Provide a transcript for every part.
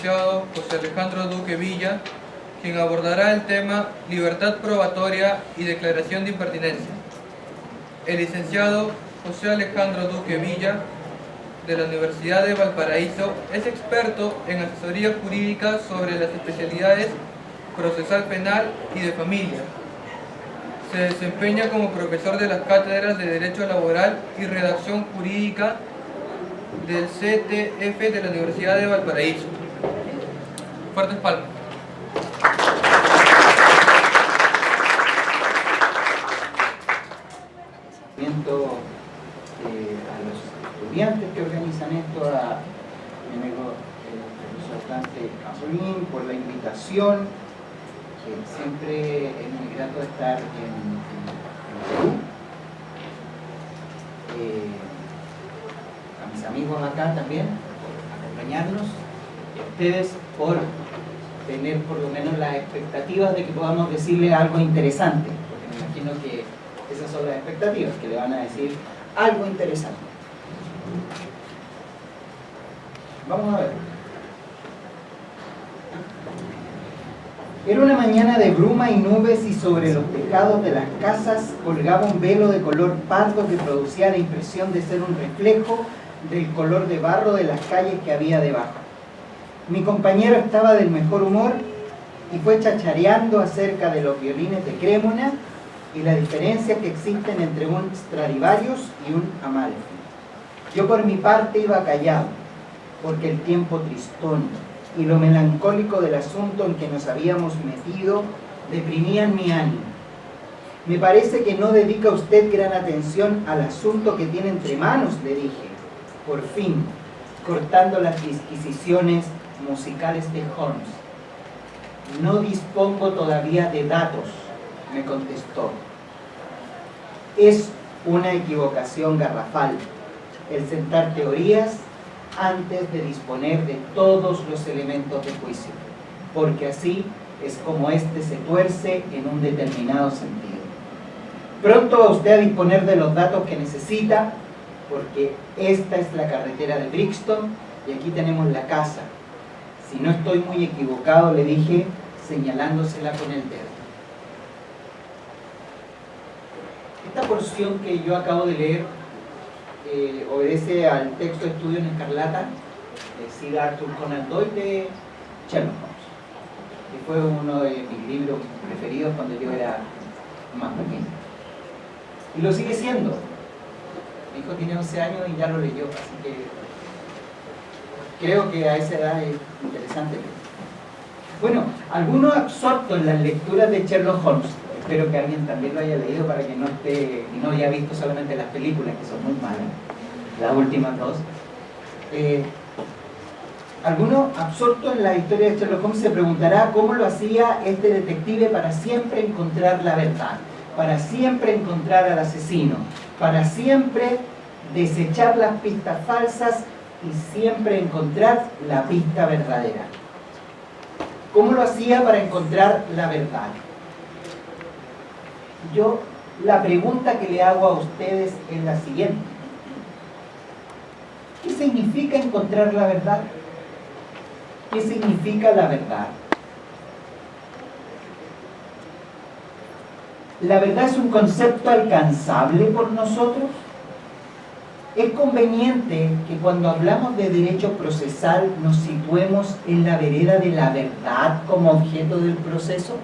licenciado José Alejandro Duque Villa, quien abordará el tema libertad probatoria y declaración de impertinencia. El licenciado José Alejandro Duque Villa, de la Universidad de Valparaíso, es experto en asesoría jurídica sobre las especialidades procesal penal y de familia. Se desempeña como profesor de las cátedras de Derecho Laboral y Redacción Jurídica del CTF de la Universidad de Valparaíso. Fuertes palmas. A los estudiantes que organizan esto, a mi amigo el profesor Dante Casolín por la invitación. Siempre es muy grato estar en Perú. A mis amigos acá también por acompañarnos, y a ustedes por tener por lo menos las expectativas de que podamos decirle algo interesante, porque me imagino que esas son las expectativas, que le van a decir algo interesante. Vamos a ver. Era una mañana de bruma y nubes, y sobre los tejados de las casas colgaba un velo de color pardo que producía la impresión de ser un reflejo del color de barro de las calles que había debajo. Mi compañero estaba del mejor humor y fue chachareando acerca de los violines de Cremona y la diferencia que existen entre un Stradivarius y un Amalfi. Yo por mi parte iba callado, porque el tiempo tristón y lo melancólico del asunto en que nos habíamos metido deprimían mi ánimo. Me parece que no dedica usted gran atención al asunto que tiene entre manos, le dije, por fin, cortando las disquisiciones musicales de Holmes. No dispongo todavía de datos, me contestó. Es una equivocación garrafal el sentar teorías antes de disponer de todos los elementos de juicio, porque así es como éste se tuerce en un determinado sentido. Pronto va usted a disponer de los datos que necesita, porque esta es la carretera de Brixton y aquí tenemos la casa. Si no estoy muy equivocado, le dije, señalándosela con el dedo. Esta porción que yo acabo de leer obedece al texto de Estudio en Escarlata de Sir Arthur Conan Doyle de Sherlock Holmes, que fue uno de mis libros preferidos cuando yo era más pequeño. Y lo sigue siendo. Mi hijo tiene 11 años y ya lo leyó, así que creo que a esa edad es interesante. Bueno, algunos absortos en las lecturas de Sherlock Holmes, espero que alguien también lo haya leído para que no esté y no haya visto solamente las películas, que son muy malas, las últimas dos. Alguno absorto en la historia de Sherlock Holmes se preguntará cómo lo hacía este detective para siempre encontrar la verdad, para siempre encontrar al asesino, para siempre desechar las pistas falsas y siempre encontrar la pista verdadera. ¿Cómo lo hacía para encontrar la verdad? Yo, la pregunta que le hago a ustedes es la siguiente. ¿Qué significa encontrar la verdad? ¿Qué significa la verdad? ¿La verdad es un concepto alcanzable por nosotros? ¿Es conveniente que cuando hablamos de derecho procesal nos situemos en la vereda de la verdad como objeto del proceso?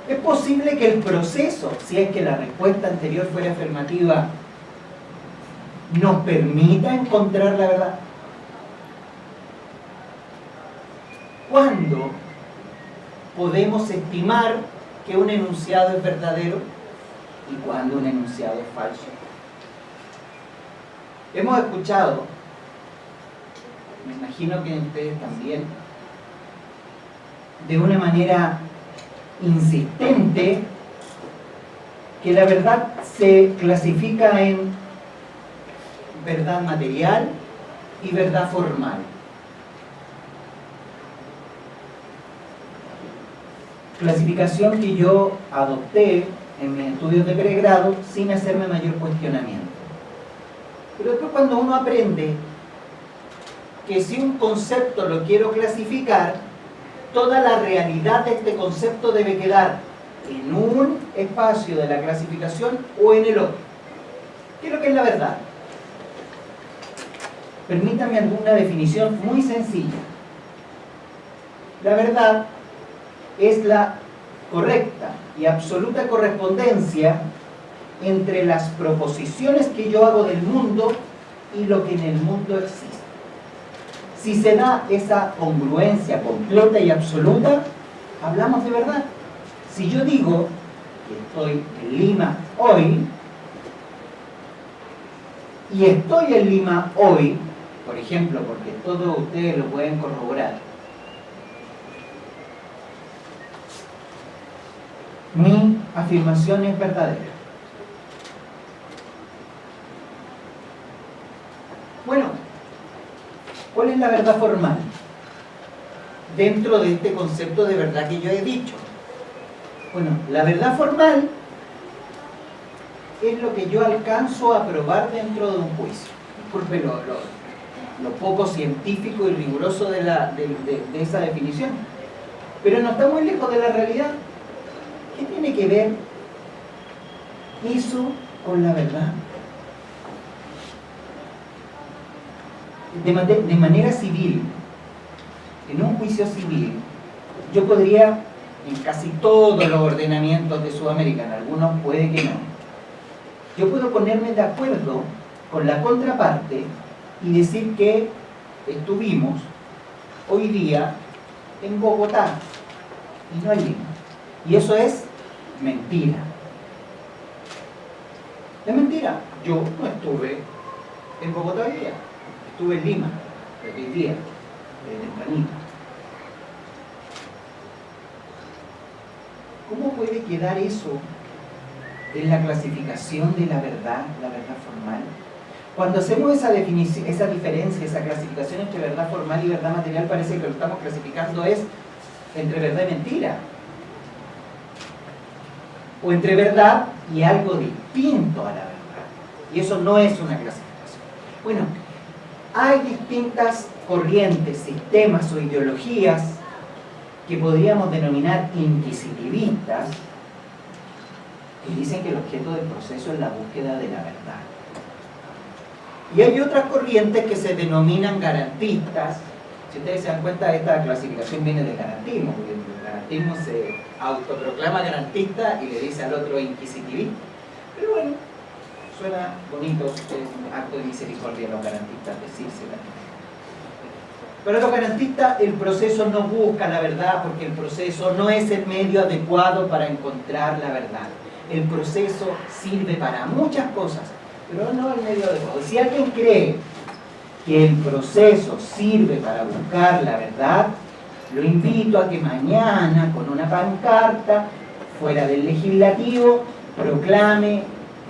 ¿Es posible que el proceso, si es que la respuesta anterior fuera afirmativa, nos permita encontrar la verdad? ¿Cuándo podemos estimar que un enunciado es verdadero y cuándo un enunciado es falso? Hemos escuchado, me imagino que ustedes también, de una manera insistente, que la verdad se clasifica en verdad material y verdad formal. Clasificación que yo adopté en mis estudios de pregrado sin hacerme mayor cuestionamiento. Pero después, cuando uno aprende que si un concepto lo quiero clasificar, toda la realidad de este concepto debe quedar en un espacio de la clasificación o en el otro. ¿Qué es lo que es la verdad? Permítanme alguna definición muy sencilla. La verdad es la correcta y absoluta correspondencia entre las proposiciones que yo hago del mundo y lo que en el mundo existe. Si se da esa congruencia completa y absoluta, hablamos de verdad. Si yo digo que estoy en Lima hoy, y estoy en Lima hoy, por ejemplo, porque todos ustedes lo pueden corroborar, mi afirmación es verdadera. Bueno, ¿cuál es la verdad formal? Dentro de este concepto de verdad que yo he dicho. Bueno, la verdad formal es lo que yo alcanzo a probar dentro de un juicio. Disculpe lo poco científico y riguroso de esa definición. Pero no está muy lejos de la realidad. ¿Qué tiene que ver eso con la verdad? De manera civil, en un juicio civil, yo podría, en casi todos los ordenamientos de Sudamérica, en algunos puede que no, yo puedo ponerme de acuerdo con la contraparte y decir que estuvimos hoy día en Bogotá y no en Lima. Y eso es mentira. Es mentira. Yo no estuve en Bogotá hoy día. Estuve en Lima, hoy día, tempranito. ¿Cómo puede quedar eso en la clasificación de la verdad formal? Cuando hacemos esa definición, esa diferencia, esa clasificación entre verdad formal y verdad material, parece que lo que estamos clasificando es entre verdad y mentira. O entre verdad y algo distinto a la verdad. Y eso no es una clasificación. Bueno, hay distintas corrientes, sistemas o ideologías que podríamos denominar inquisitivistas, que dicen que el objeto del proceso es la búsqueda de la verdad. Y hay otras corrientes que se denominan garantistas. Si ustedes se dan cuenta, esta clasificación viene del garantismo, porque el garantismo se autoproclama garantista y le dice al otro inquisitivista. Pero bueno, suena bonito, es un acto de misericordia a los garantistas decírsela. Para los garantistas el proceso no busca la verdad porque el proceso no es el medio adecuado para encontrar la verdad. El proceso sirve para muchas cosas, pero no el medio adecuado. Si alguien cree que el proceso sirve para buscar la verdad, lo invito a que mañana con una pancarta fuera del legislativo proclame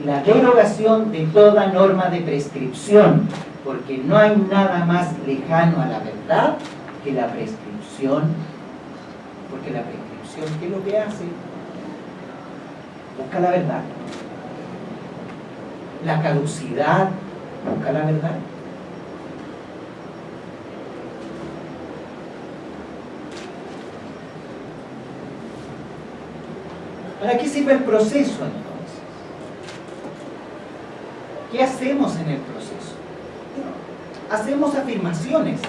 la derogación de toda norma de prescripción, porque no hay nada más lejano a la verdad que la prescripción, porque la prescripción, ¿qué es lo que hace? Busca la verdad. La caducidad busca la verdad. ¿Para qué sirve el proceso entonces? ¿Qué hacemos en el proceso? Hacemos afirmaciones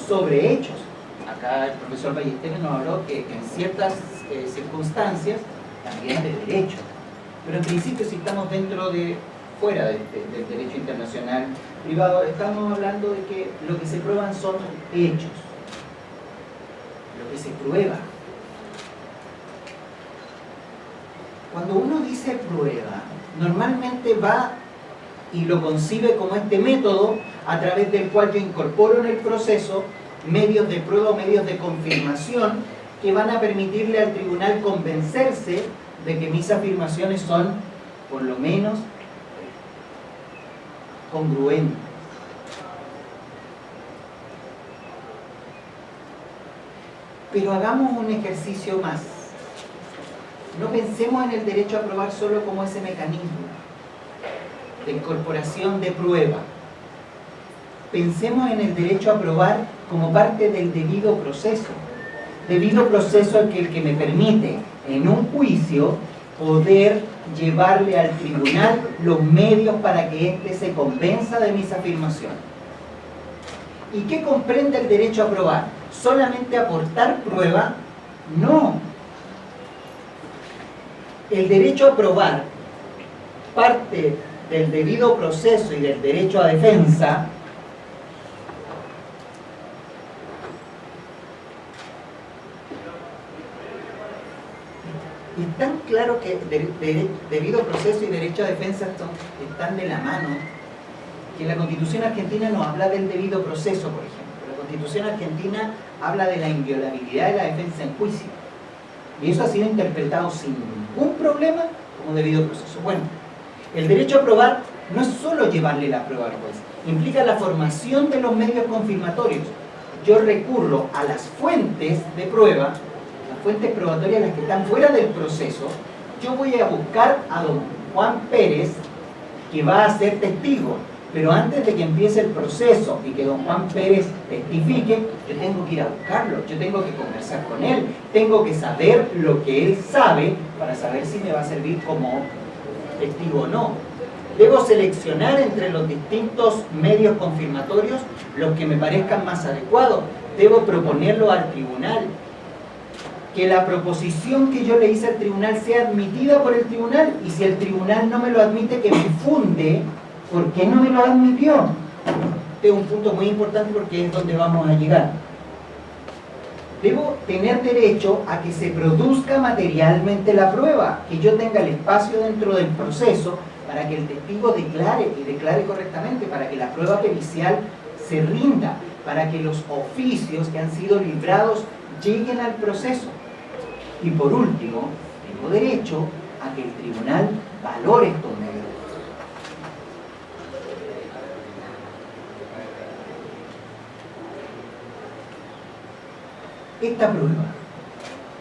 sobre hechos. Acá el profesor Ballesteros nos habló que en ciertas circunstancias también de derecho. Pero en principio, si estamos fuera del derecho internacional privado, estamos hablando de que lo que se prueban son hechos. Lo que se prueba. Cuando uno dice prueba, normalmente va y lo concibe como este método a través del cual yo incorporo en el proceso medios de prueba o medios de confirmación que van a permitirle al tribunal convencerse de que mis afirmaciones son, por lo menos, congruentes. Pero hagamos un ejercicio más. No pensemos en el derecho a probar solo como ese mecanismo de incorporación de prueba. pensemos en el derecho a probar como parte del debido proceso. Debido proceso es el que me permite, en un juicio, poder llevarle al tribunal los medios para que éste se convenza de mis afirmaciones. ¿Y qué comprende el derecho a probar? ¿Solamente aportar prueba? No. El derecho a probar parte del debido proceso y del derecho a defensa y es tan claro que debido proceso y derecho a defensa están de la mano, que la Constitución argentina no habla del debido proceso, por ejemplo. La Constitución argentina habla de la inviolabilidad de la defensa en juicio. Y eso ha sido interpretado sin ningún problema como debido proceso. Bueno, el derecho a probar no es solo llevarle la prueba al juez, implica la formación de los medios confirmatorios. Yo recurro a las fuentes de prueba, las fuentes probatorias, las que están fuera del proceso. Yo voy a buscar a don Juan Pérez, que va a ser testigo, pero antes de que empiece el proceso y que don Juan Pérez testifique, yo tengo que ir a buscarlo, yo tengo que conversar con él, tengo que saber lo que él sabe para saber si me va a servir como testigo o no. Debo seleccionar entre los distintos medios confirmatorios los que me parezcan más adecuados. Debo proponerlo al tribunal. Que la proposición que yo le hice al tribunal sea admitida por el tribunal, y si el tribunal no me lo admite, que me funde por qué no me lo admitió. Este es un punto muy importante porque es donde vamos a llegar. Debo tener derecho a que se produzca materialmente la prueba, que yo tenga el espacio dentro del proceso para que el testigo declare, y declare correctamente, para que la prueba pericial se rinda, para que los oficios que han sido librados lleguen al proceso. Y por último, tengo derecho a que el tribunal valore estos medios. Esta prueba,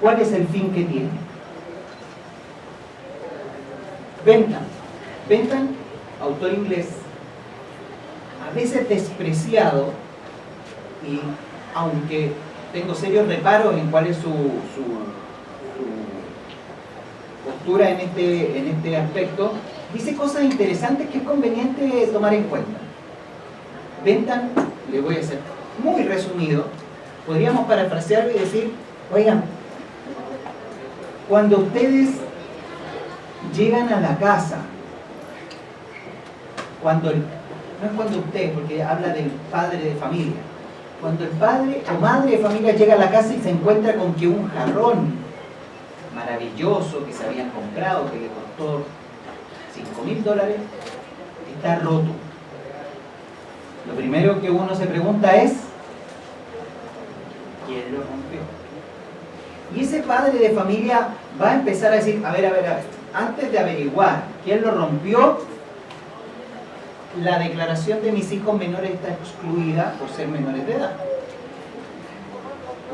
¿cuál es el fin que tiene? Bentham, autor inglés, a veces despreciado, y aunque tengo serios reparos en cuál es su postura en este aspecto, dice cosas interesantes que es conveniente tomar en cuenta. Bentham, le voy a hacer muy resumido, podríamos parafrasearlo y decir: oigan, cuando ustedes llegan a la casa, no es cuando usted, porque habla del padre de familia, cuando el padre o madre de familia llega a la casa y se encuentra con que un jarrón maravilloso que se habían comprado, que le costó $5.000, está roto. Lo primero que uno se pregunta es: ¿quién lo rompió? Y ese padre de familia va a empezar a decir: a ver, antes de averiguar quién lo rompió, la declaración de mis hijos menores está excluida por ser menores de edad.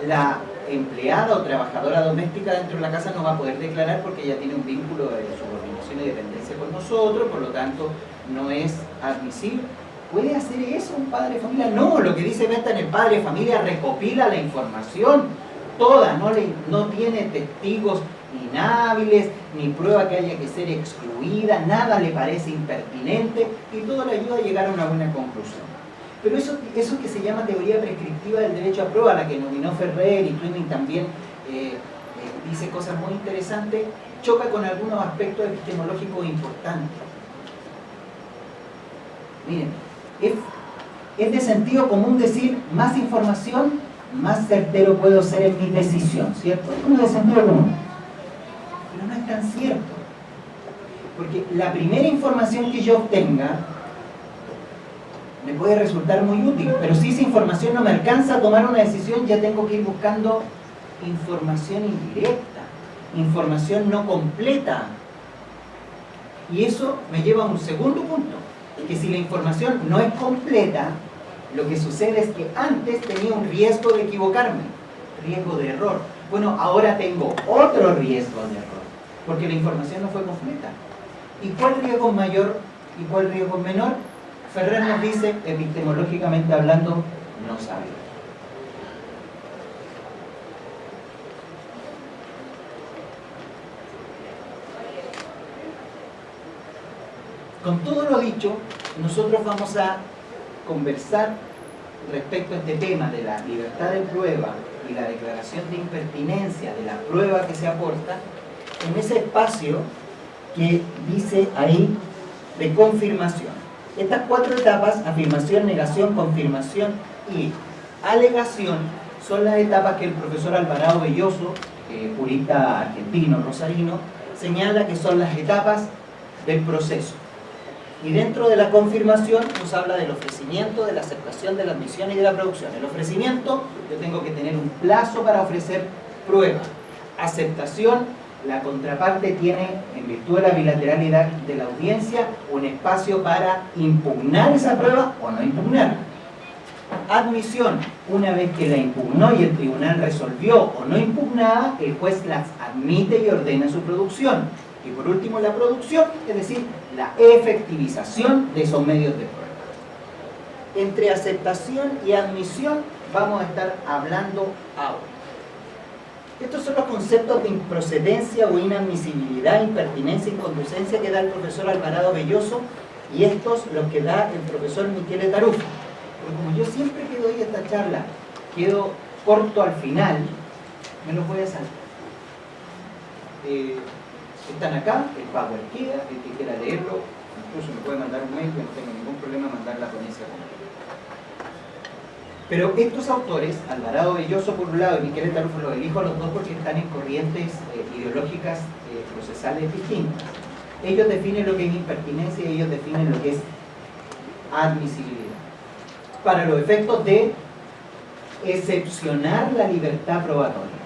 La empleada o trabajadora doméstica dentro de la casa no va a poder declarar porque ella tiene un vínculo de subordinación y dependencia con nosotros, por lo tanto no es admisible. ¿Puede hacer eso un padre de familia? No, lo que dice Bentham, el padre de familia recopila la información toda, no tiene testigos inhábiles, ni prueba que haya que ser excluida, nada le parece impertinente y todo le ayuda a llegar a una buena conclusión. Pero eso que se llama teoría prescriptiva del derecho a prueba, la que nominó Ferrer, y Twining también dice cosas muy interesantes, choca con algunos aspectos epistemológicos importantes. Miren, es de sentido común decir: más información, más certero puedo ser en mi decisión, ¿cierto? Es como de sentido común. Pero no es tan cierto. Porque la primera información que yo obtenga me puede resultar muy útil, pero si esa información no me alcanza a tomar una decisión, ya tengo que ir buscando información indirecta, información no completa. Y eso me lleva a un segundo punto, que si la información no es completa, lo que sucede es que antes tenía un riesgo de equivocarme, riesgo de error. Bueno, ahora tengo otro riesgo de error, porque la información no fue completa. ¿Y cuál riesgo es mayor y cuál riesgo es menor? Ferrer nos dice, epistemológicamente hablando, no sabe. Con todo lo dicho, nosotros vamos a conversar respecto a este tema de la libertad de prueba y la declaración de impertinencia de la prueba que se aporta en ese espacio que dice ahí de confirmación. Estas 4 etapas, afirmación, negación, confirmación y alegación, son las etapas que el profesor Alvarado Belloso, jurista argentino, rosarino, señala que son las etapas del proceso. Y dentro de la confirmación nos habla del ofrecimiento, de la aceptación, de la admisión y de la producción. El ofrecimiento, yo tengo que tener un plazo para ofrecer prueba. Aceptación, la contraparte tiene, en virtud de la bilateralidad de la audiencia, un espacio para impugnar esa prueba o no impugnarla. Admisión, una vez que la impugnó y el tribunal resolvió o no impugnada, el juez las admite y ordena su producción. Y por último la producción, es decir, la efectivización de esos medios de prueba. Entre aceptación y admisión vamos a estar hablando ahora. Estos son los conceptos de improcedencia o inadmisibilidad, impertinencia, inconducencia que da el profesor Alvarado Belloso, y estos los que da el profesor Michele Tarufo. Pero como yo siempre que doy esta charla quedo corto al final, me los voy a saltar. Están acá, el Power queda, el que quiera leerlo, incluso me puede mandar un mail, que no tengo ningún problema en mandar la ponencia completa. Pero estos autores, Alvarado Belloso por un lado y Michele Tarufo, los elijo a los dos porque están en corrientes ideológicas procesales distintas. Ellos definen lo que es impertinencia y ellos definen lo que es admisibilidad. Para los efectos de excepcionar la libertad probatoria.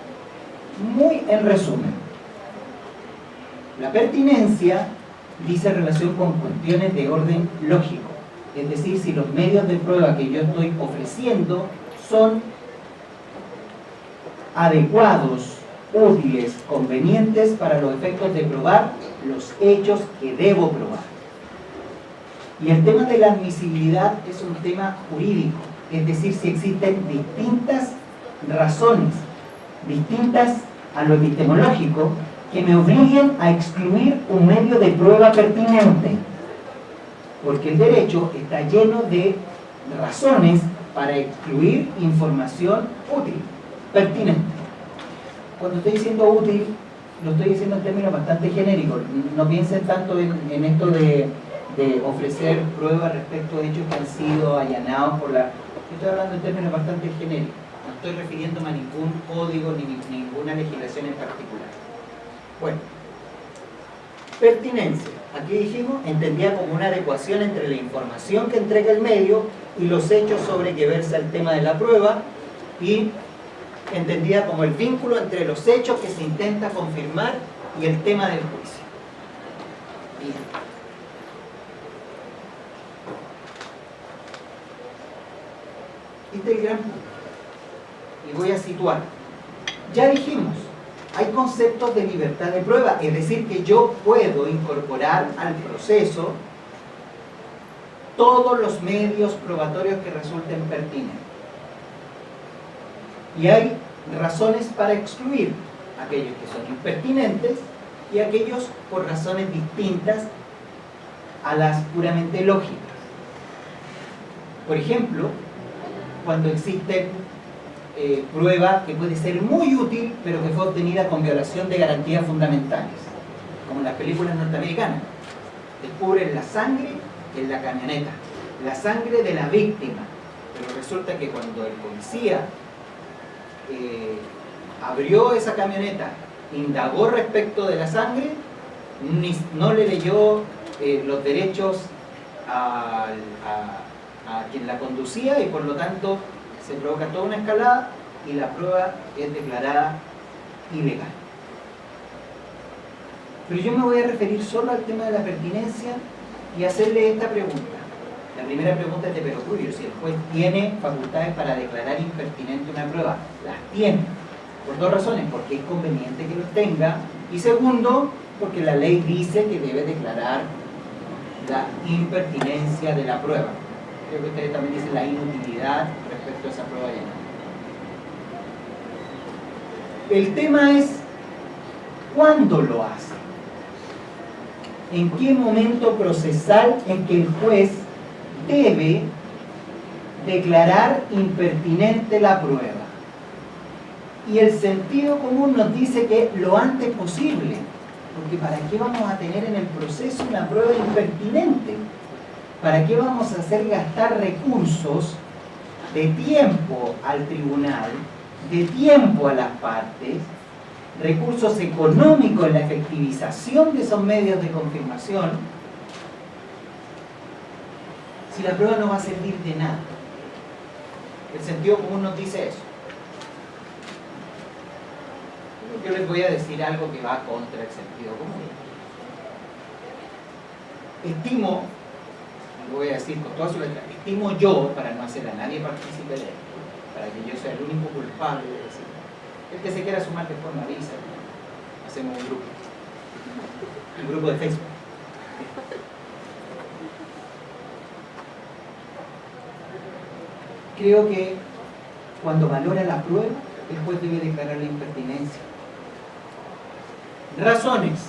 Muy en resumen. La pertinencia dice relación con cuestiones de orden lógico, es decir, si los medios de prueba que yo estoy ofreciendo son adecuados, útiles, convenientes para los efectos de probar los hechos que debo probar. Y el tema de la admisibilidad es un tema jurídico, es decir, si existen distintas razones, distintas a lo epistemológico, que me obliguen a excluir un medio de prueba pertinente, porque el derecho está lleno de razones para excluir información útil, pertinente. Cuando estoy diciendo útil, lo estoy diciendo en términos bastante genéricos. No piensen tanto en esto de ofrecer pruebas respecto a hechos que han sido allanados por la... Estoy hablando en términos bastante genéricos. No estoy refiriéndome a ningún código ni ninguna legislación en particular. Bueno, pertinencia, aquí dijimos, entendida como una adecuación entre la información que entrega el medio y los hechos sobre que versa el tema de la prueba, y entendida como el vínculo entre los hechos que se intenta confirmar y el tema del juicio. Bien. Este es el gran punto. Y voy a situar. Ya dijimos, hay conceptos de libertad de prueba, es decir, que yo puedo incorporar al proceso todos los medios probatorios que resulten pertinentes. Y hay razones para excluir aquellos que son impertinentes y aquellos por razones distintas a las puramente lógicas. Por ejemplo, cuando existen prueba que puede ser muy útil, pero que fue obtenida con violación de garantías fundamentales, como en las películas norteamericanas. Descubren la sangre en la camioneta, la sangre de la víctima, pero resulta que cuando el policía abrió esa camioneta, indagó respecto de la sangre, no le leyó los derechos a quien la conducía, y por lo tanto se provoca toda una escalada y la prueba es declarada ilegal. Pero yo me voy a referir solo al tema de la pertinencia y hacerle esta pregunta. La primera pregunta es de perogrullo: si el juez tiene facultades para declarar impertinente una prueba. Las tiene, por dos razones: porque es conveniente que los tenga, y segundo, porque la ley dice que debe declarar la impertinencia de la prueba. Creo que ustedes también dicen la inutilidad respecto a esa prueba llenada. El tema es ¿cuándo lo hace? ¿En qué momento procesal en que el juez debe declarar impertinente la prueba? Y el sentido común nos dice que lo antes posible, porque ¿para qué vamos a tener en el proceso una prueba impertinente? ¿Para qué vamos a hacer gastar recursos de tiempo al tribunal, de tiempo a las partes, recursos económicos en la efectivización de esos medios de confirmación, si la prueba no va a servir de nada? El sentido común nos dice eso. Yo les voy a decir algo que va contra el sentido común. Estimo, lo voy a decir con toda su letra, estimo yo, para no hacer a nadie partícipe de esto, para que yo sea el único culpable de decir, el que se quiera sumar después me avisa, hacemos un grupo de Facebook. Creo que cuando valora la prueba, el juez debe declarar la impertinencia. Razones.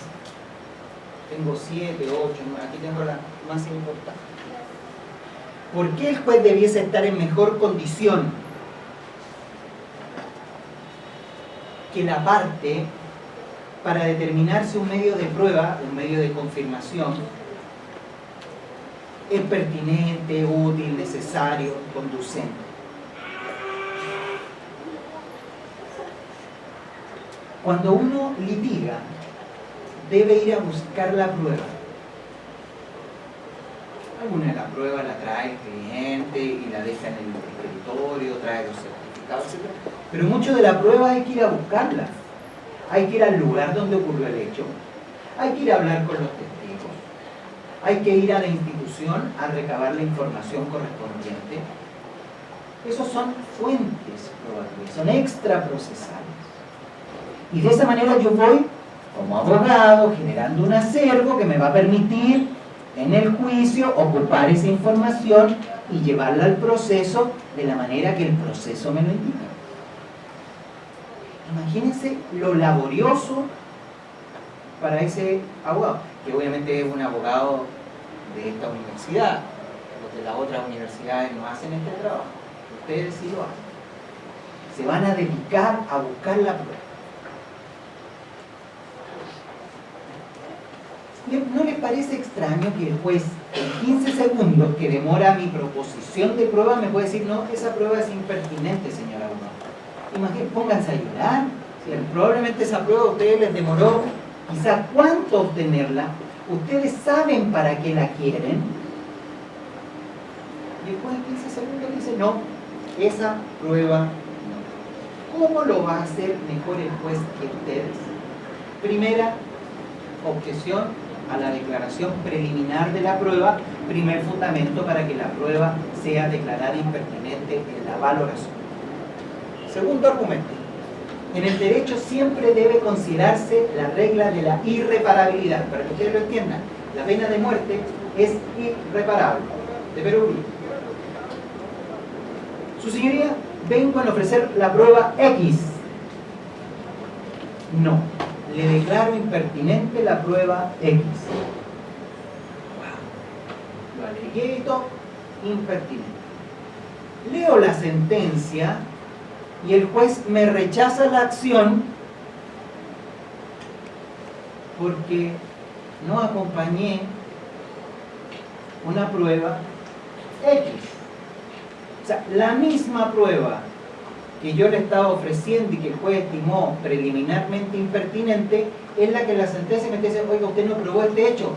Tengo 7, 8, 9, aquí tengo la más importante. ¿Por qué el juez debiese estar en mejor condición que la parte para determinar si un medio de prueba, un medio de confirmación, es pertinente, útil, necesario, conducente? Cuando uno litiga, debe ir a buscar la prueba. Alguna de la prueba la trae el cliente y la deja en el escritorio, trae los certificados, etc. Pero mucho de la prueba hay que ir a buscarla. Hay que ir al lugar donde ocurrió el hecho. Hay que ir a hablar con los testigos. Hay que ir a la institución a recabar la información correspondiente. Esos son fuentes probatorias, son extraprocesales. Y de esa manera yo voy, como abogado, generando un acervo que me va a permitir en el juicio ocupar esa información y llevarla al proceso de la manera que el proceso me lo indica. Imagínense lo laborioso para ese abogado, que obviamente es un abogado de esta universidad. Los de las otras universidades no hacen este trabajo, ustedes sí lo hacen. Se van a dedicar a buscar la prueba. ¿No les parece extraño que el juez en 15 segundos que demora mi proposición de prueba me puede decir, no, esa prueba es impertinente, señor abogado? Imagínense, pónganse a llorar. Probablemente esa prueba a ustedes les demoró quizá cuánto obtenerla. Ustedes saben para qué la quieren. Y el juez en 15 segundos dice, no, esa prueba no. ¿Cómo lo va a hacer mejor el juez que ustedes? Primera objeción a la declaración preliminar de la prueba, primer fundamento para que la prueba sea declarada impertinente en la valoración. Segundo argumento, en el derecho siempre debe considerarse la regla de la irreparabilidad. Para que ustedes lo entiendan, la pena de muerte es irreparable, de perogrullo. Su señoría, vengo a ofrecer la prueba X. No. Le declaro impertinente la prueba X. Lo alegué y todo, impertinente. Leo la sentencia y el juez me rechaza la acción porque no acompañé una prueba X. O sea, la misma prueba que yo le estaba ofreciendo y que el juez estimó preliminarmente impertinente, es la que la sentencia me dice, oiga, usted no probó este hecho.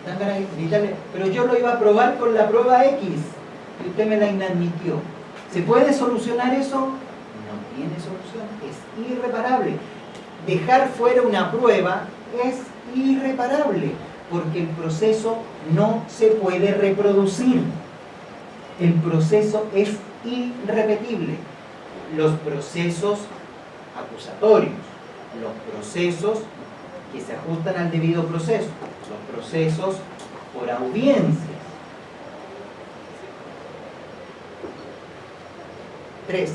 Dan ganas de gritarle, pero yo lo iba a probar con la prueba X y usted me la inadmitió. ¿Se puede solucionar eso? No tiene solución, es irreparable. Dejar fuera una prueba es irreparable, porque el proceso no se puede reproducir. El proceso es irrepetible. Los procesos acusatorios, los procesos que se ajustan al debido proceso, los procesos por audiencias. 3.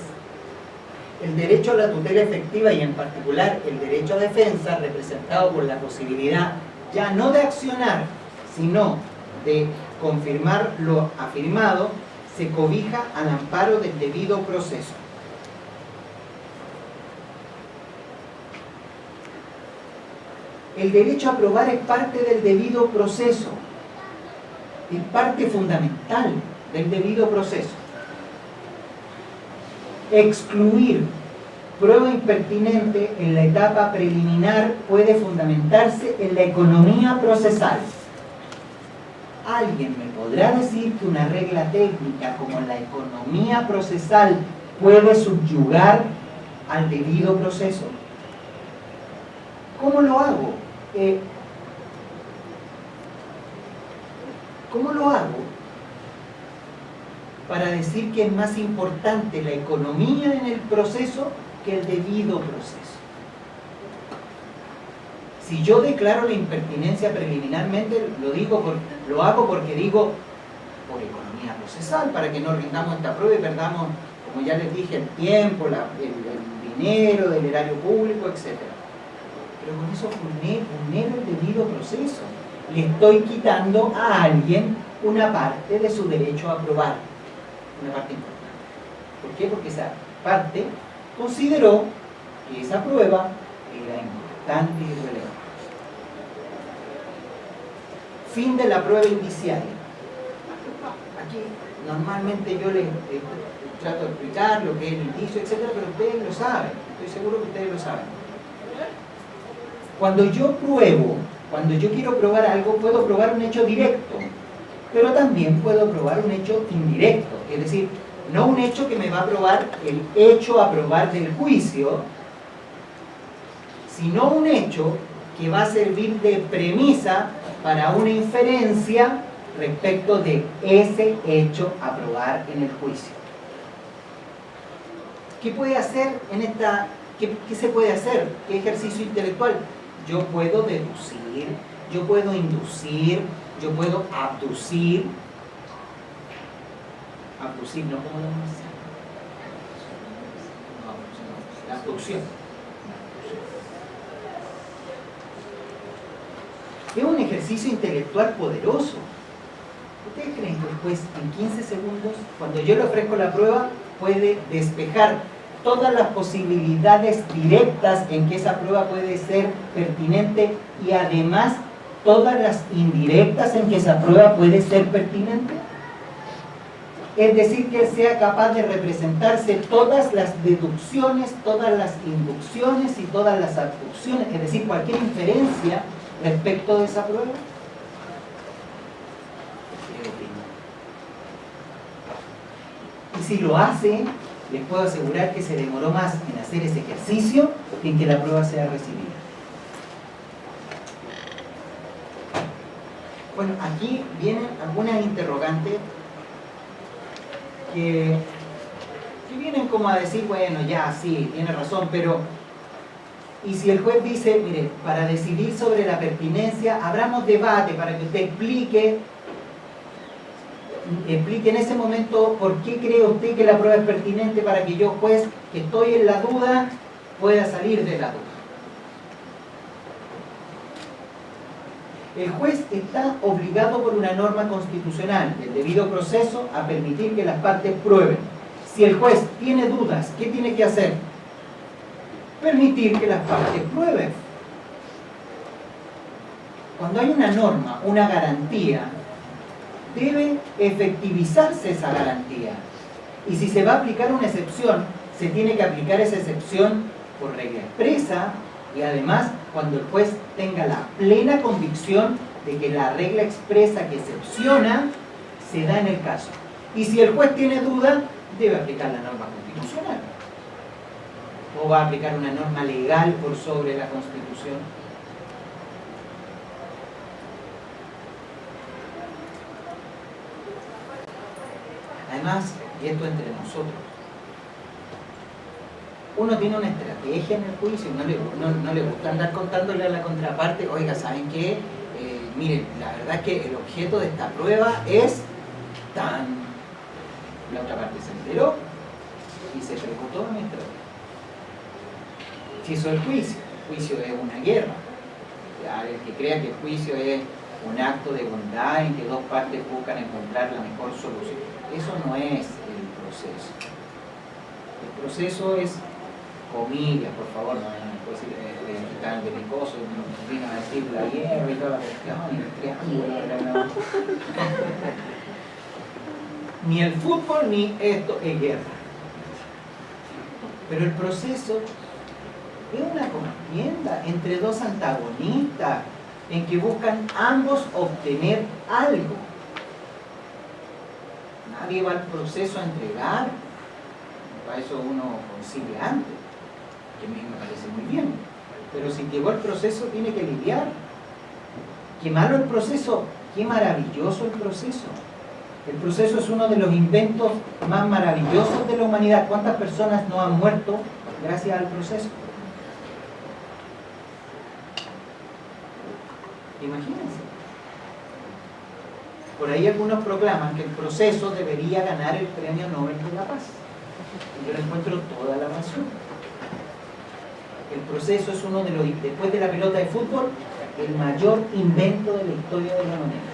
El derecho a la tutela efectiva y en particular el derecho a defensa, representado por la posibilidad ya no de accionar, sino de confirmar lo afirmado, se cobija al amparo del debido proceso. El derecho a probar es parte del debido proceso, es parte fundamental del debido proceso. Excluir prueba impertinente en la etapa preliminar puede fundamentarse en la economía procesal. ¿Alguien me podrá decir que una regla técnica como la economía procesal puede subyugar al debido proceso? ¿Cómo lo hago? ¿Cómo lo hago para decir que es más importante la economía en el proceso que el debido proceso? Si yo declaro la impertinencia preliminarmente, lo hago porque digo por economía procesal, para que no rindamos esta prueba y perdamos, como ya les dije, el tiempo, el dinero del erario público, etc. Pero con eso vulnero el debido proceso. Le estoy quitando a alguien una parte de su derecho a probar. Una parte importante. ¿Por qué? Porque esa parte consideró que esa prueba era importante y relevante. Fin de la prueba indiciaria. Aquí normalmente yo les trato de explicar lo que es el indicio, etc., pero ustedes lo saben. Estoy seguro que ustedes lo saben. Cuando yo pruebo, cuando yo quiero probar algo, puedo probar un hecho directo, pero también puedo probar un hecho indirecto, es decir, no un hecho que me va a probar el hecho a probar del juicio, sino un hecho que va a servir de premisa para una inferencia respecto de ese hecho a probar en el juicio. ¿Qué puede hacer en esta? ¿Qué se puede hacer? ¿Qué ejercicio intelectual? Yo puedo deducir, yo puedo inducir, yo puedo abducir. Abducir, ¿no? ¿Cómo lo vamos a hacer? La abducción. Es un ejercicio intelectual poderoso. ¿Ustedes creen que el juez en 15 segundos, cuando yo le ofrezco la prueba, puede despejar todas las posibilidades directas en que esa prueba puede ser pertinente y además todas las indirectas en que esa prueba puede ser pertinente? Es decir, que él sea capaz de representarse todas las deducciones, todas las inducciones y todas las abducciones, es decir, cualquier inferencia respecto de esa prueba. Y si lo hace, les puedo asegurar que se demoró más en hacer ese ejercicio que en que la prueba sea recibida. Bueno, aquí vienen algunas interrogantes que vienen como a decir, bueno, ya, sí, tiene razón, pero y si el juez dice, mire, para decidir sobre la pertinencia, abramos debate para que usted explique en ese momento por qué cree usted que la prueba es pertinente para que yo, juez, que estoy en la duda, pueda salir de la duda. El juez está obligado por una norma constitucional del debido proceso a permitir que las partes prueben. Si el juez tiene dudas, ¿qué tiene que hacer? Permitir que las partes prueben. Cuando hay una norma, una garantía, debe efectivizarse esa garantía. Y si se va a aplicar una excepción, se tiene que aplicar esa excepción por regla expresa y además cuando el juez tenga la plena convicción de que la regla expresa que excepciona se da en el caso. Y si el juez tiene duda, debe aplicar la norma constitucional. O va a aplicar una norma legal por sobre la Constitución. Además, y esto entre nosotros, uno tiene una estrategia en el juicio, no le gusta andar contándole a la contraparte, oiga, ¿saben qué? miren, la verdad es que el objeto de esta prueba es tan... La otra parte se enteró y se preguntó a nuestra vida. Si eso es juicio. El juicio es una guerra. Ya, el que crea que el juicio es un acto de bondad en que dos partes buscan encontrar la mejor solución. Eso no es el proceso. El proceso es, comillas, por favor, no después tan delicoso, vino a decir la guerra y toda la cuestión, y el triángulo, ni el fútbol ni esto es guerra. Pero el proceso es una contienda entre dos antagonistas en que buscan ambos obtener algo. Nadie va al proceso a entregar, para eso uno concilia antes, que a mí me parece muy bien, pero si llegó el proceso tiene que lidiar. Qué malo el proceso, qué maravilloso el proceso. El proceso es uno de los inventos más maravillosos de la humanidad. ¿Cuántas personas no han muerto gracias al proceso? Imagínense. Por ahí algunos proclaman que el proceso debería ganar el Premio Nobel de la Paz. Y yo le encuentro toda la razón. El proceso es uno de los, después de la pelota de fútbol, el mayor invento de la historia de la humanidad.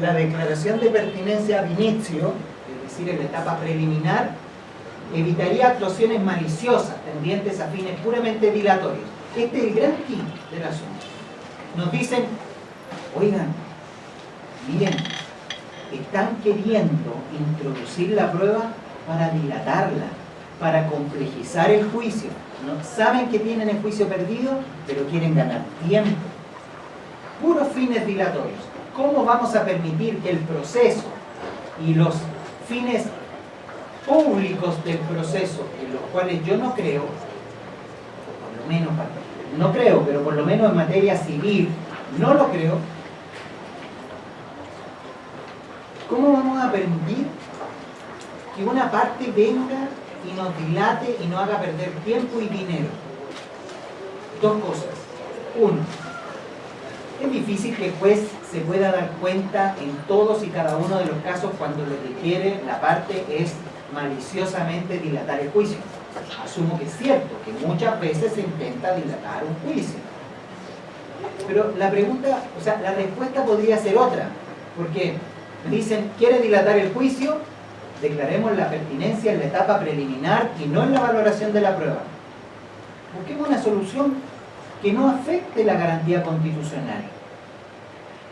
La declaración de pertinencia ab initio, es decir, en la etapa preliminar, evitaría actuaciones maliciosas tendientes a fines puramente dilatorios. Este es el gran kit del asunto. Nos dicen, oigan, miren, están queriendo introducir la prueba para dilatarla, para complejizar el juicio. ¿No? Saben que tienen el juicio perdido, pero quieren ganar tiempo. Puros fines dilatorios. ¿Cómo vamos a permitir que el proceso y los fines públicos del proceso, en los cuales yo no creo, por lo menos no creo, pero por lo menos en materia civil no lo creo, ¿cómo vamos a permitir que una parte venga y nos dilate y nos haga perder tiempo y dinero? Dos cosas. Uno, es difícil que el juez se pueda dar cuenta en todos y cada uno de los casos cuando lo que quiere la parte es maliciosamente dilatar el juicio. Asumo que es cierto, que muchas veces se intenta dilatar un juicio. Pero la pregunta, o sea, la respuesta podría ser otra, porque dicen, ¿quiere dilatar el juicio? Declaremos la pertinencia en la etapa preliminar y no en la valoración de la prueba. Busquemos una solución que no afecte la garantía constitucional.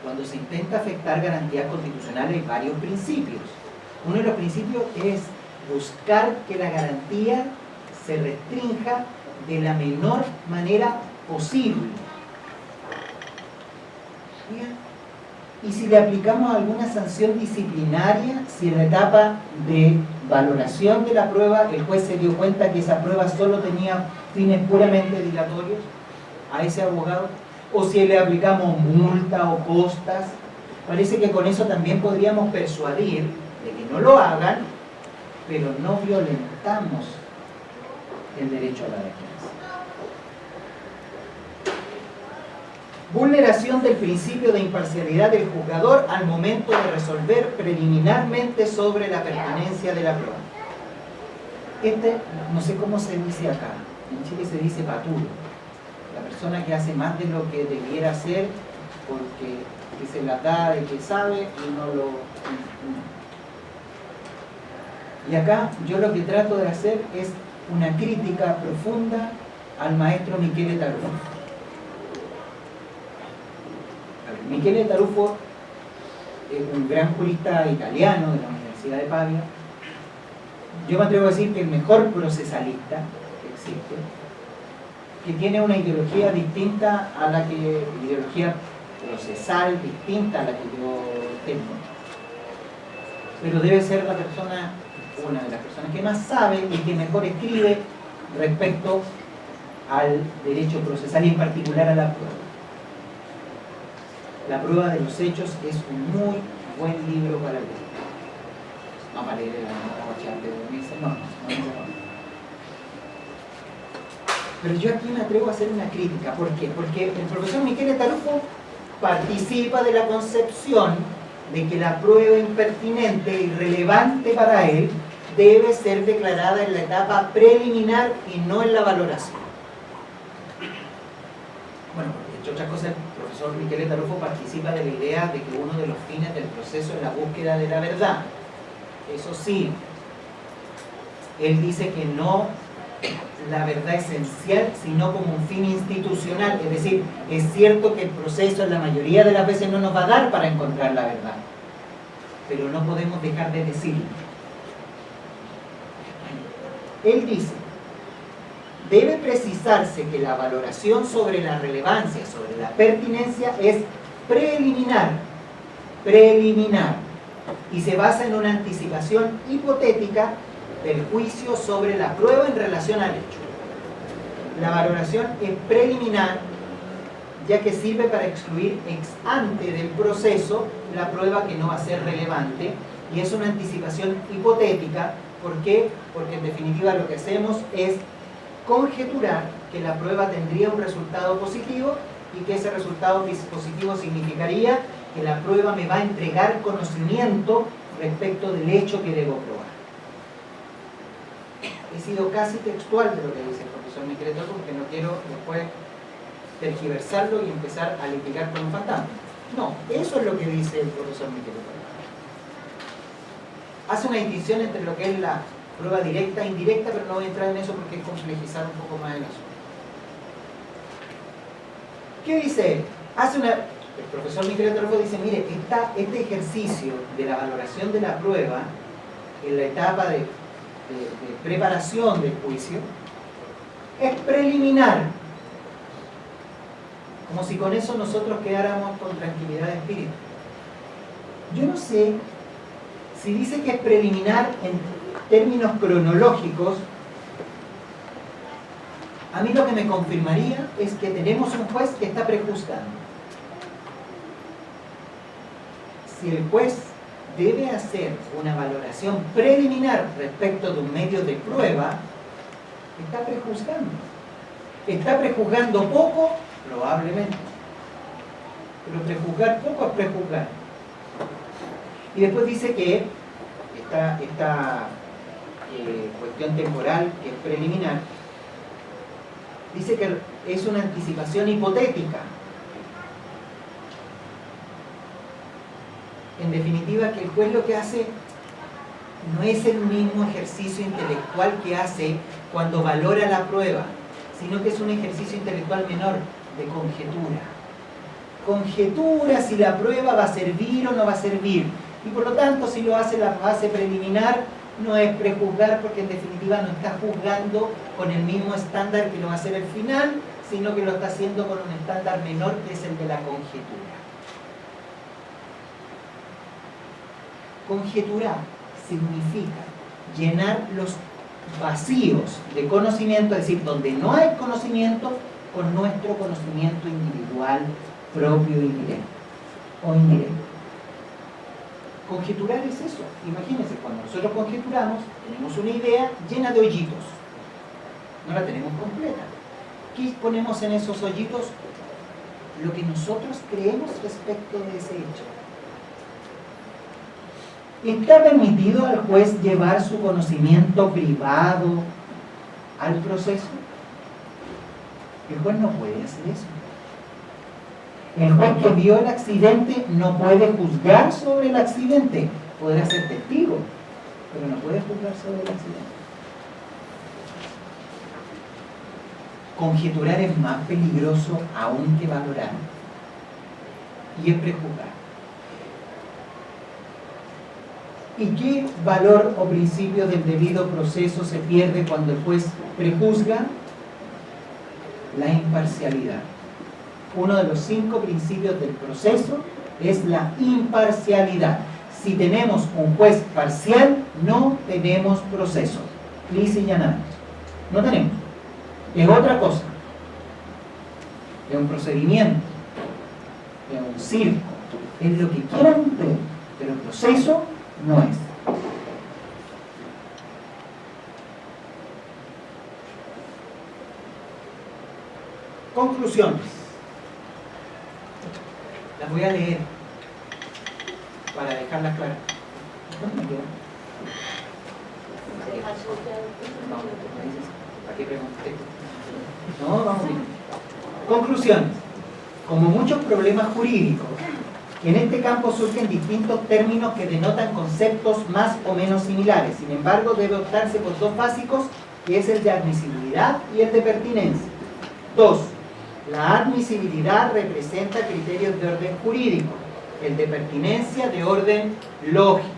Cuando se intenta afectar garantías constitucionales hay varios principios. Uno de los principios es buscar que la garantía se restrinja de la menor manera posible. Y si le aplicamos alguna sanción disciplinaria, si en la etapa de valoración de la prueba el juez se dio cuenta que esa prueba solo tenía fines puramente dilatorios a ese abogado, o si le aplicamos multa o costas, parece que con eso también podríamos persuadir de que no lo hagan, pero no violentamos el derecho a la defensa. Vulneración del principio de imparcialidad del juzgador al momento de resolver preliminarmente sobre la pertinencia de la prueba. No sé cómo se dice acá, en Chile se dice paturo, la persona que hace más de lo que debiera hacer porque se la da de que sabe y no lo... Y acá yo lo que trato de hacer es una crítica profunda al maestro Michele Tarufo. Michele Tarufo es un gran jurista italiano de la Universidad de Pavia. Yo me atrevo a decir que el mejor procesalista que existe, que tiene una ideología distinta a la que, ideología procesal distinta a la que yo tengo. Pero debe ser la persona, una de las personas que más sabe y que mejor escribe respecto al derecho procesal y en particular a la prueba. La prueba de los hechos es un muy buen libro para leer. Vamos a leer la nota antes de dormirse. No. Pero yo aquí me atrevo a hacer una crítica. ¿Por qué? Porque el profesor Michele Tarufo participa de la concepción de que la prueba impertinente y relevante para él debe ser declarada en la etapa preliminar y no en la valoración. Bueno, porque entre otras cosas, el profesor Michele Tarufo participa de la idea de que uno de los fines del proceso es la búsqueda de la verdad. Eso sí, él dice que no la verdad esencial, sino como un fin institucional. Es decir, es cierto que el proceso en la mayoría de las veces no nos va a dar para encontrar la verdad, pero no podemos dejar de decirlo. Él dice, debe precisarse que la valoración sobre la relevancia, sobre la pertinencia, es preliminar, y se basa en una anticipación hipotética del juicio sobre la prueba en relación al hecho. La valoración es preliminar, ya que sirve para excluir ex ante del proceso la prueba que no va a ser relevante, y es una anticipación hipotética. ¿Por qué? Porque en definitiva lo que hacemos es conjeturar que la prueba tendría un resultado positivo y que ese resultado positivo significaría que la prueba me va a entregar conocimiento respecto del hecho que debo probar. He sido casi textual de lo que dice el profesor Michele Tarufo, porque no quiero después tergiversarlo y empezar a litigar con un fantasma. No, eso es lo que dice el profesor Michele Tarufo. Hace una distinción entre lo que es la prueba directa e indirecta, pero no voy a entrar en eso porque es complejizar un poco más el asunto. ¿Qué dice él? El profesor Michele Tarufo dice, mire, este ejercicio de la valoración de la prueba en la etapa de preparación del juicio es preliminar, como si con eso nosotros quedáramos con tranquilidad de espíritu. Yo no sé si dice que es preliminar en términos cronológicos. A mí lo que me confirmaría es que tenemos un juez que está prejuzgando. Si el juez debe hacer una valoración preliminar respecto de un medio de prueba, está prejuzgando. ¿Está prejuzgando poco? Probablemente. Pero prejuzgar poco es prejuzgar. Y después dice que esta cuestión temporal, que es preliminar, dice que es una anticipación hipotética. En definitiva, que el juez lo que hace no es el mismo ejercicio intelectual que hace cuando valora la prueba, sino que es un ejercicio intelectual menor, de conjetura. Conjetura si la prueba va a servir o no va a servir. Y por lo tanto, si lo hace la fase preliminar, no es prejuzgar, porque en definitiva no está juzgando con el mismo estándar que lo va a hacer el final, sino que lo está haciendo con un estándar menor, que es el de la conjetura. Conjeturar significa llenar los vacíos de conocimiento, es decir, donde no hay conocimiento, con nuestro conocimiento individual, propio y directo, o indirecto. Conjeturar es eso. Imagínense, cuando nosotros conjeturamos, tenemos una idea llena de hoyitos. No la tenemos completa. ¿Qué ponemos en esos hoyitos? Lo que nosotros creemos respecto de ese hecho. ¿Está permitido al juez llevar su conocimiento privado al proceso? El juez no puede hacer eso. El juez que vio el accidente no puede juzgar sobre el accidente. Podrá ser testigo, pero no puede juzgar sobre el accidente. Conjeturar es más peligroso aún que valorar. Y es prejuzgar. ¿Y qué valor o principio del debido proceso se pierde cuando el juez prejuzga? La imparcialidad. Uno de los 5 principios del proceso es la imparcialidad. Si tenemos un juez parcial, no tenemos proceso. Lisa y llanamente. No tenemos. Es otra cosa. Es un procedimiento. Es un circo. Es lo que quieran ver. Pero el proceso no es. Conclusiones. Las voy a leer para dejarlas claras. ¿Dónde me quedan? ¿Para qué pregunté? No, vamos bien. Conclusiones. Como muchos problemas jurídicos, en este campo surgen distintos términos que denotan conceptos más o menos similares. Sin embargo, debe optarse por dos básicos, que es el de admisibilidad y el de pertinencia. 2. La admisibilidad representa criterios de orden jurídico, el de pertinencia de orden lógico.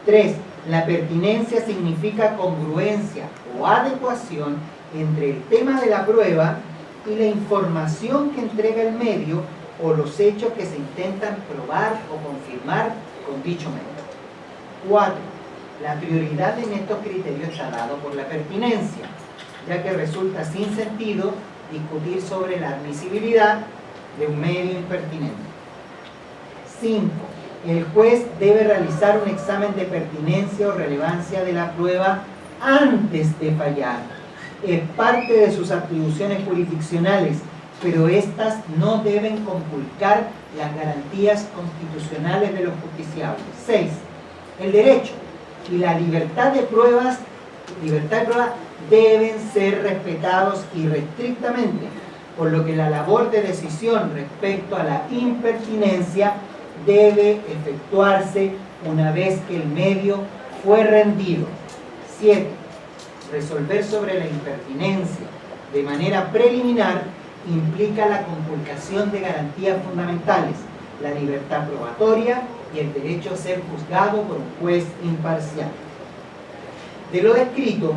3. La pertinencia significa congruencia o adecuación entre el tema de la prueba y la información que entrega el medio o los hechos que se intentan probar o confirmar con dicho medio. 4. La prioridad en estos criterios está dado por la pertinencia, ya que resulta sin sentido discutir sobre la admisibilidad de un medio impertinente. 5. El juez debe realizar un examen de pertinencia o relevancia de la prueba antes de fallar. Es parte de sus atribuciones jurisdiccionales, pero éstas no deben conculcar las garantías constitucionales de los justiciables. 6. El derecho y la libertad de prueba deben ser respetados irrestrictamente, por lo que la labor de decisión respecto a la impertinencia debe efectuarse una vez que el medio fue rendido. 7. Resolver sobre la impertinencia de manera preliminar implica la conculcación de garantías fundamentales, la libertad probatoria y el derecho a ser juzgado por un juez imparcial. De lo descrito,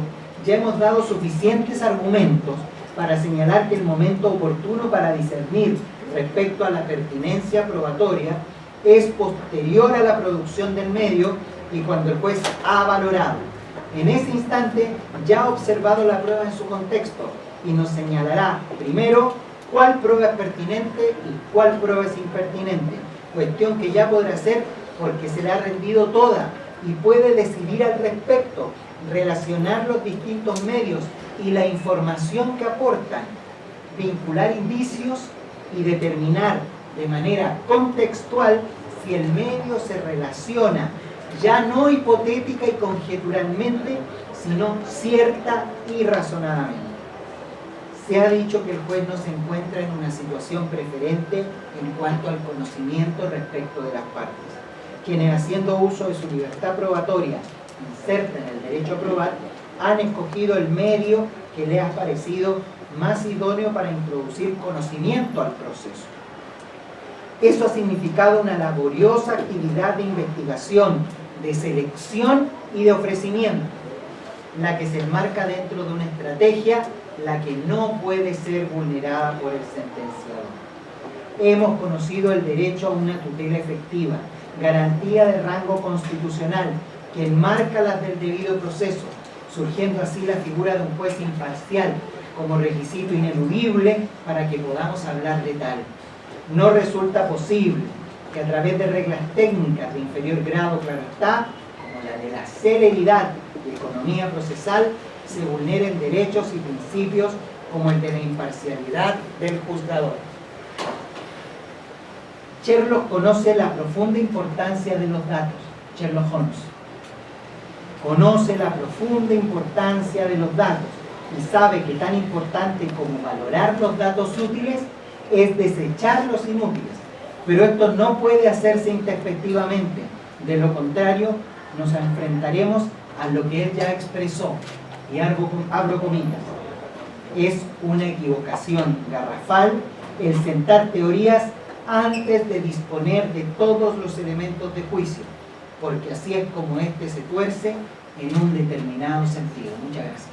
ya hemos dado suficientes argumentos para señalar que el momento oportuno para discernir respecto a la pertinencia probatoria es posterior a la producción del medio y cuando el juez ha valorado. En ese instante ya ha observado la prueba en su contexto y nos señalará primero cuál prueba es pertinente y cuál prueba es impertinente, cuestión que ya podrá hacer porque se le ha rendido toda y puede decidir al respecto, relacionar los distintos medios y la información que aportan, vincular indicios y determinar de manera contextual si el medio se relaciona ya no hipotética y conjeturalmente, sino cierta y razonadamente. Se ha dicho que el juez no se encuentra en una situación preferente en cuanto al conocimiento respecto de las partes. Quienes, haciendo uso de su libertad probatoria, inserta en el derecho a probar, han escogido el medio que les ha parecido más idóneo para introducir conocimiento al proceso. Eso ha significado una laboriosa actividad de investigación, de selección y de ofrecimiento, la que se enmarca dentro de una estrategia la que no puede ser vulnerada por el sentenciador. Hemos conocido el derecho a una tutela efectiva, garantía de rango constitucional, que enmarca las del debido proceso, surgiendo así la figura de un juez imparcial como requisito ineludible para que podamos hablar de tal. No resulta posible que a través de reglas técnicas de inferior grado, claro está, como la de la celeridad y economía procesal, se vulneren derechos y principios como el de la imparcialidad del juzgador. Sherlock conoce la profunda importancia de los datos. Sherlock Holmes conoce la profunda importancia de los datos y sabe que tan importante como valorar los datos útiles es desechar los inútiles, pero esto no puede hacerse introspectivamente. De lo contrario, nos enfrentaremos a lo que él ya expresó, y abro comillas: es una equivocación garrafal el sentar teorías antes de disponer de todos los elementos de juicio, porque así es como éste se tuerce en un determinado sentido. Muchas gracias.